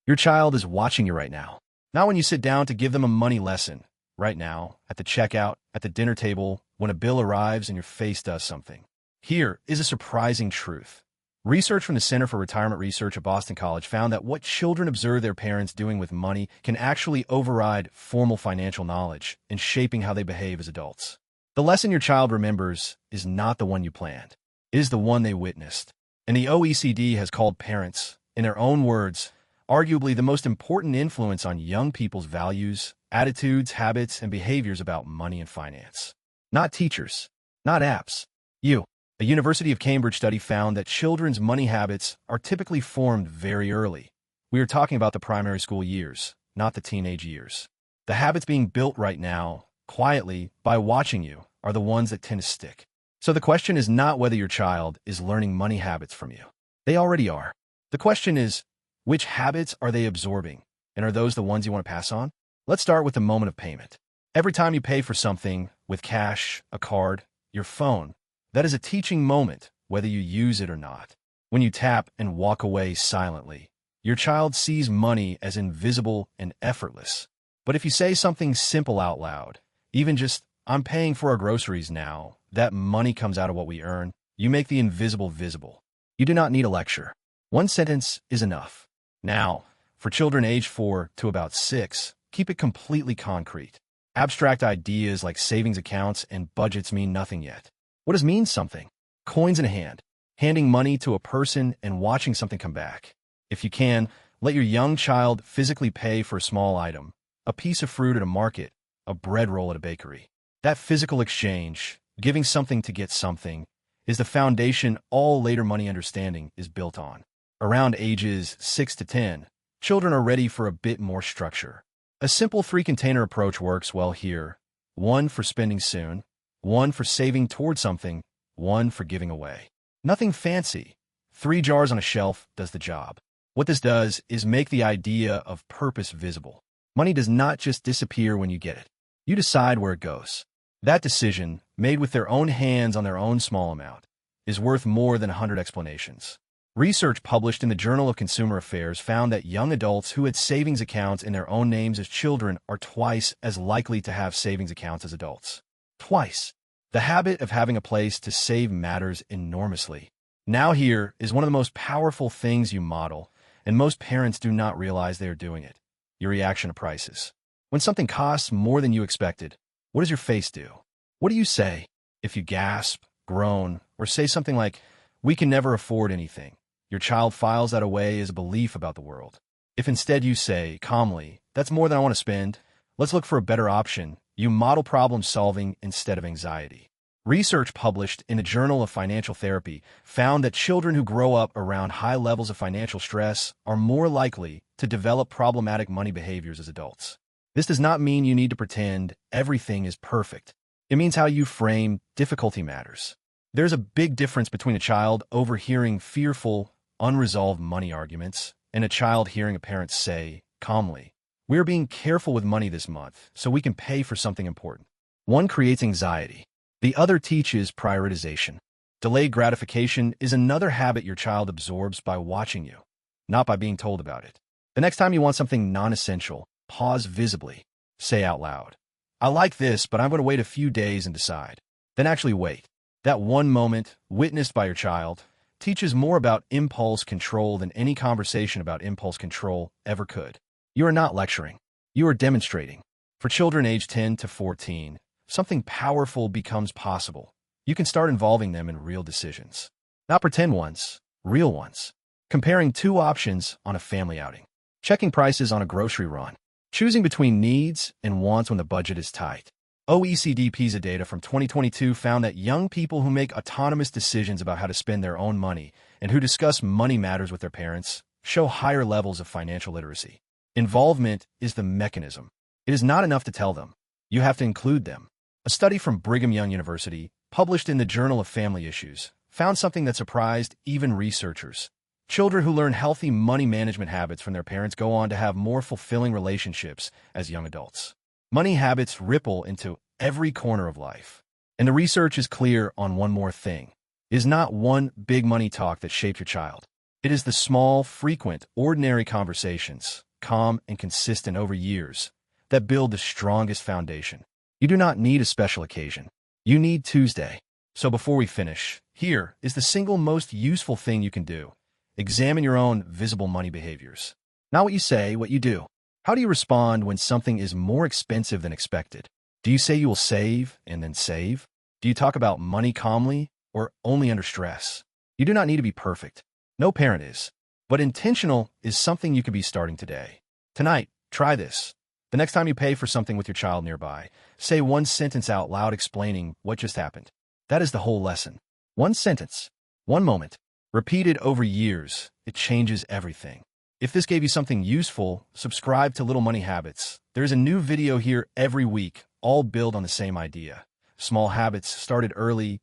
Your child is watching you right now. Not when you sit down to give them a money lesson. Right now, at the checkout, at the dinner table, when a bill arrives and your face does something. Here is a surprising truth. Research from the Center for Retirement Research at Boston College found that what children observe their parents doing with money can actually override formal financial knowledge in shaping how they behave as adults. The lesson your child remembers is not the one you planned. It is the one they witnessed. And the OECD has called parents, in their own words, arguably the most important influence on young people's values, attitudes, habits, and behaviors about money and finance. Not teachers, not apps. You. A University of Cambridge study found that children's money habits are typically formed very early. We are talking about the primary school years, not the teenage years. The habits being built right now, quietly, by watching you, are the ones that tend to stick. So the question is not whether your child is learning money habits from you. They already are. The question is, which habits are they absorbing, and are those the ones you want to pass on? Let's start with the moment of payment. Every time you pay for something, with cash, a card, your phone, that is a teaching moment, whether you use it or not. When you tap and walk away silently, your child sees money as invisible and effortless. But if you say something simple out loud, even just, "I'm paying for our groceries now," that money comes out of what we earn, you make the invisible visible. You do not need a lecture. One sentence is enough. Now, for children aged 4 to about 6, keep it completely concrete. Abstract ideas like savings accounts and budgets mean nothing yet. What does mean something? Coins in a hand, handing money to a person and watching something come back. If you can, let your young child physically pay for a small item, a piece of fruit at a market, a bread roll at a bakery. That physical exchange, giving something to get something, is the foundation all later money understanding is built on. Around ages 6 to 10, children are ready for a bit more structure. A simple 3-container approach works well here. One for spending soon, one for saving toward something, one for giving away. Nothing fancy. 3 jars on a shelf does the job. What this does is make the idea of purpose visible. Money does not just disappear when you get it. You decide where it goes. That decision, made with their own hands on their own small amount, is worth more than 100 explanations. Research published in the Journal of Consumer Affairs found that young adults who had savings accounts in their own names as children are twice as likely to have savings accounts as adults. Twice. The habit of having a place to save matters enormously. Now here is one of the most powerful things you model, and most parents do not realize they are doing it. Your reaction to prices. When something costs more than you expected, what does your face do? What do you say? If you gasp, groan, or say something like, "We can never afford anything," your child files that away as a belief about the world. If instead you say, calmly, "That's more than I want to spend. Let's look for a better option," you model problem solving instead of anxiety. Research published in the Journal of Financial Therapy found that children who grow up around high levels of financial stress are more likely to develop problematic money behaviors as adults. This does not mean you need to pretend everything is perfect. It means how you frame difficulty matters. There's a big difference between a child overhearing fearful, unresolved money arguments and a child hearing a parent say, calmly, "We're being careful with money this month so we can pay for something important." One creates anxiety. The other teaches prioritization. Delayed gratification is another habit your child absorbs by watching you, not by being told about it. The next time you want something non-essential, pause visibly. Say out loud, "I like this, but I'm going to wait a few days and decide." Then actually wait. That one moment, witnessed by your child, teaches more about impulse control than any conversation about impulse control ever could. You are not lecturing. You are demonstrating. For children aged 10 to 14, something powerful becomes possible. You can start involving them in real decisions. Not pretend ones, real ones. Comparing 2 options on a family outing. Checking prices on a grocery run. Choosing between needs and wants when the budget is tight. OECD PISA data from 2022 found that young people who make autonomous decisions about how to spend their own money and who discuss money matters with their parents show higher levels of financial literacy. Involvement is the mechanism. It is not enough to tell them. You have to include them. A study from Brigham Young University, published in the Journal of Family Issues, found something that surprised even researchers. Children who learn healthy money management habits from their parents go on to have more fulfilling relationships as young adults. Money habits ripple into every corner of life. And the research is clear on one more thing. It is not one big money talk that shaped your child. It is the small, frequent, ordinary conversations, calm and consistent over years, that build the strongest foundation. You do not need a special occasion. You need Tuesday. So before we finish, here is the single most useful thing you can do. Examine your own visible money behaviors. Not what you say, what you do. How do you respond when something is more expensive than expected? Do you say you will save and then save? Do you talk about money calmly or only under stress? You do not need to be perfect. No parent is. But intentional is something you could be starting today. Tonight, try this. The next time you pay for something with your child nearby, say one sentence out loud explaining what just happened. That is the whole lesson. One sentence, one moment. Repeated over years, it changes everything. If this gave you something useful, subscribe to Little Money Habits. There's a new video here every week, all built on the same idea. Small habits started early